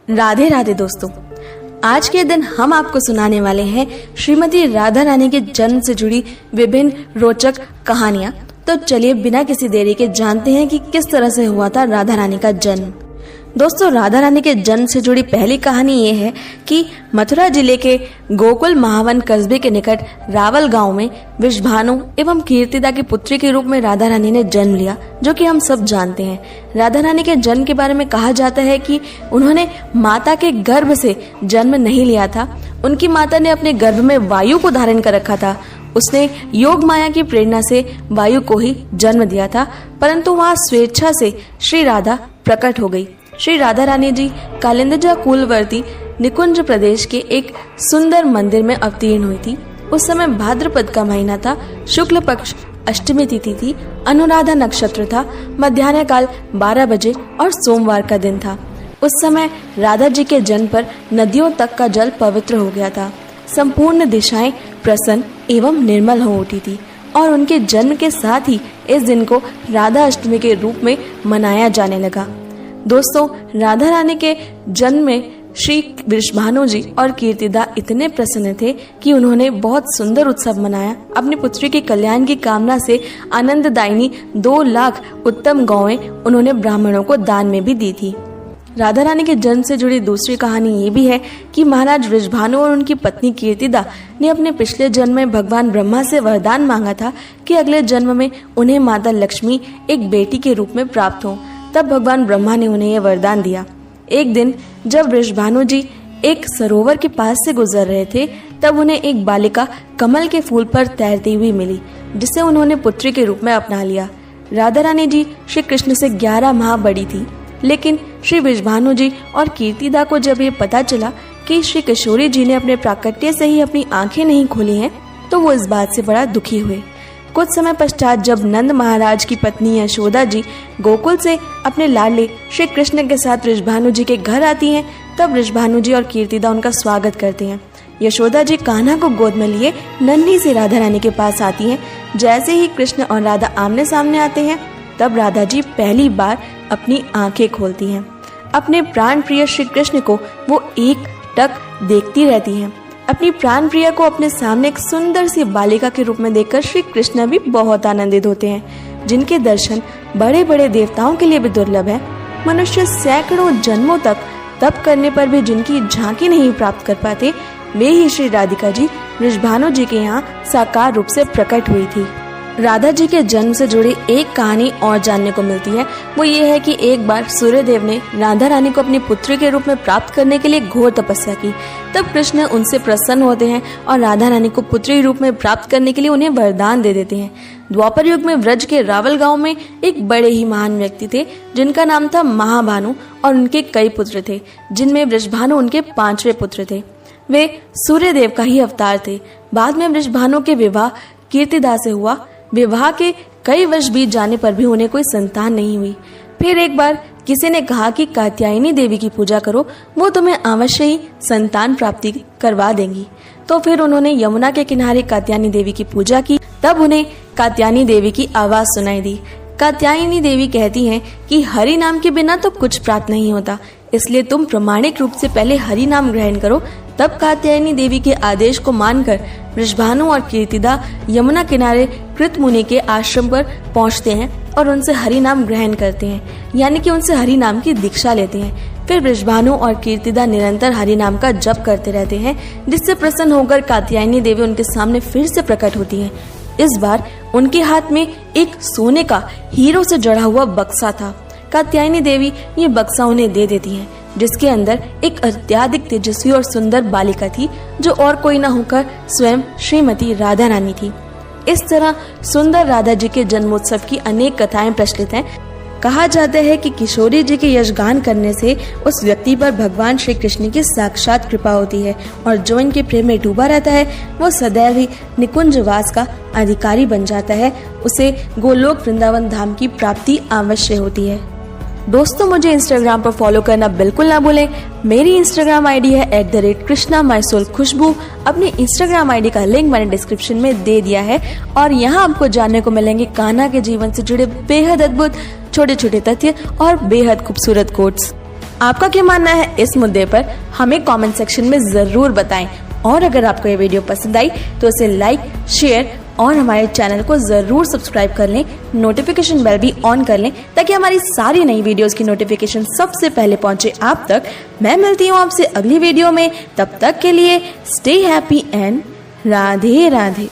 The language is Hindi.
राधे राधे दोस्तों, आज के दिन हम आपको सुनाने वाले हैं श्रीमती राधा रानी के जन्म से जुड़ी विभिन्न रोचक कहानियां। तो चलिए बिना किसी देरी के जानते हैं कि किस तरह से हुआ था राधा रानी का जन्म। दोस्तों, राधा रानी के जन्म से जुड़ी पहली कहानी ये है कि मथुरा जिले के गोकुल महावन कस्बे के निकट रावल गांव में वृषभानु एवं कीर्तिदा की पुत्री के रूप में राधा रानी ने जन्म लिया, जो कि हम सब जानते हैं। राधा रानी के जन्म के बारे में कहा जाता है कि उन्होंने माता के गर्भ से जन्म नहीं लिया था। उनकी माता ने अपने गर्भ में वायु को धारण कर रखा था। उसने योग माया की प्रेरणा से वायु को ही जन्म दिया था, परंतु वहाँ स्वेच्छा से श्री राधा प्रकट हो गई। श्री राधा रानी जी कालिंदजा कुलवर्ती निकुंज प्रदेश के एक सुंदर मंदिर में अवतीर्ण हुई थी। उस समय भाद्रपद का महीना था, शुक्ल पक्ष अष्टमी तिथि थी, अनुराधा नक्षत्र था, मध्याह्न काल 12 बजे और सोमवार का दिन था। उस समय राधा जी के जन्म पर नदियों तक का जल पवित्र हो गया था। संपूर्ण दिशाएं प्रसन्न एवं निर्मल हो उठी थी और उनके जन्म के साथ ही इस दिन को राधा अष्टमी के रूप में मनाया जाने लगा। दोस्तों, राधा रानी के जन्म में श्री वृषभानु जी और कीर्तिदा इतने प्रसन्न थे कि उन्होंने बहुत सुंदर उत्सव मनाया। अपनी पुत्री के कल्याण की कामना से आनंददायिनी 2 लाख उत्तम गौएं उन्होंने ब्राह्मणों को दान में भी दी थी। राधा रानी के जन्म से जुड़ी दूसरी कहानी ये भी है कि महाराज वृषभानु और उनकी पत्नी कीर्तिदा ने अपने पिछले जन्म में भगवान ब्रह्मा से वरदान मांगा था कि अगले जन्म में उन्हें माता लक्ष्मी एक बेटी के रूप में प्राप्त हो। तब भगवान ब्रह्मा ने उन्हें यह वरदान दिया। एक दिन जब वृषभानु जी एक सरोवर के पास से गुजर रहे थे, तब उन्हें एक बालिका कमल के फूल पर तैरती हुई मिली, जिसे उन्होंने पुत्री के रूप में अपना लिया। राधा रानी जी श्री कृष्ण से 11 माह बड़ी थी, लेकिन श्री वृषभानु जी और कीर्तिदा को जब ये पता चला कि श्री किशोरी जी ने अपने प्राकट्य से ही अपनी आंखें नहीं खोली हैं, तो वो इस बात से बड़ा दुखी हुए। कुछ समय पश्चात जब नंद महाराज की पत्नी यशोदा जी गोकुल से अपने लाडले श्री कृष्ण के साथ वृषभानु जी के घर आती हैं, तब वृषभानु जी और कीर्तिदा उनका स्वागत करते हैं। यशोदा जी कान्हा को गोद में लिए नन्ही सी राधा रानी के पास आती हैं। जैसे ही कृष्ण और राधा आमने सामने आते हैं, तब राधा जी पहली बार अपनी आंखें खोलती हैं। अपने प्राण प्रिय श्री कृष्ण को वो एक टक देखती रहती हैं। अपनी प्राण प्रिया को अपने सामने एक सुंदर सी बालिका के रूप में देखकर श्री कृष्ण भी बहुत आनंदित होते हैं, जिनके दर्शन बड़े बड़े देवताओं के लिए भी दुर्लभ है। मनुष्य सैकड़ों जन्मों तक तप करने पर भी जिनकी झांकी नहीं प्राप्त कर पाते, वे ही श्री राधिका जी वृषभानु जी के यहाँ साकार रूप से प्रकट हुई थी। राधा जी के जन्म से जुड़ी एक कहानी और जानने को मिलती है। वो ये है कि एक बार सूर्यदेव ने राधा रानी को अपनी पुत्री के रूप में प्राप्त करने के लिए घोर तपस्या की। तब कृष्ण उनसे प्रसन्न होते हैं और राधा रानी को पुत्री रूप में प्राप्त करने के लिए उन्हें वरदान दे देते हैं। द्वापर युग में व्रज के रावल गांव में एक बड़े ही महान व्यक्ति थे, जिनका नाम था महाभानु, और उनके कई पुत्र थे, जिनमें वृषभानु उनके 5वें पुत्र थे। वे सूर्यदेव का ही अवतार थे। बाद में वृषभानु के विवाह कीर्तिदा से हुआ। विवाह के कई वर्ष बीत जाने पर भी उन्हें कोई संतान नहीं हुई। फिर एक बार किसी ने कहा कि कात्यायनी देवी की पूजा करो, वो तुम्हें अवश्य ही संतान प्राप्ति करवा देंगी। तो फिर उन्होंने यमुना के किनारे कात्यायनी देवी की पूजा की। तब उन्हें कात्यायनी देवी की आवाज सुनाई दी। कात्यायनी देवी कहती हैं कि हरि नाम के बिना तो कुछ प्राप्त नहीं होता, इसलिए तुम प्रमाणिक रूप से पहले हरि नाम ग्रहण करो। तब कात्यायनी देवी के आदेश को मानकर वृषभानु और कीर्तिदा यमुना किनारे कृत मुनि के आश्रम पर पहुंचते हैं और उनसे हरि नाम ग्रहण करते हैं, यानी कि उनसे हरि नाम की दीक्षा लेते हैं। फिर वृषभानु और कीर्तिदा निरंतर हरि नाम का जप करते रहते हैं, जिससे प्रसन्न होकर कात्यायनी देवी उनके सामने फिर से प्रकट होती हैं। इस बार उनके हाथ में एक सोने का हीरो से जड़ा हुआ बक्सा था। कात्यायनी देवी ये बक्सा उन्हें दे देती हैं, जिसके अंदर एक अत्यधिक तेजस्वी और सुंदर बालिका थी, जो और कोई न होकर स्वयं श्रीमती राधा रानी थी। इस तरह सुंदर राधा जी के जन्मोत्सव की अनेक कथाएं प्रचलित हैं। कहा जाता है कि किशोरी जी के यशगान करने से उस व्यक्ति पर भगवान श्री कृष्ण की साक्षात कृपा होती है, और जो इनके प्रेम में डूबा रहता है वो सदैव ही निकुंजवास का अधिकारी बन जाता है। उसे गोलोक वृंदावन धाम की प्राप्ति अवश्य होती है। दोस्तों, मुझे इंस्टाग्राम पर फॉलो करना बिल्कुल ना भूलें। मेरी इंस्टाग्राम आईडी है @krishna_my_soul_khushbu। अपनी इंस्टाग्राम आईडी का लिंक मैंने डिस्क्रिप्शन में दे दिया है, और यहाँ आपको जानने को मिलेंगे कान्हा के जीवन से जुड़े बेहद अद्भुत छोटे छोटे तथ्य और बेहद खूबसूरत कोट्स। आपका क्या मानना है इस मुद्दे पर हमें कमेंट सेक्शन में जरूर बताएं। और अगर आपको ये वीडियो पसंद आई तो इसे लाइक, शेयर और हमारे चैनल को जरूर सब्सक्राइब कर लें। नोटिफिकेशन बेल भी ऑन कर लें ताकि हमारी सारी नई वीडियोस की नोटिफिकेशन सबसे पहले पहुंचे आप तक। मैं मिलती हूं आपसे अगली वीडियो में, तब तक के लिए stay happy and Radhe Radhe.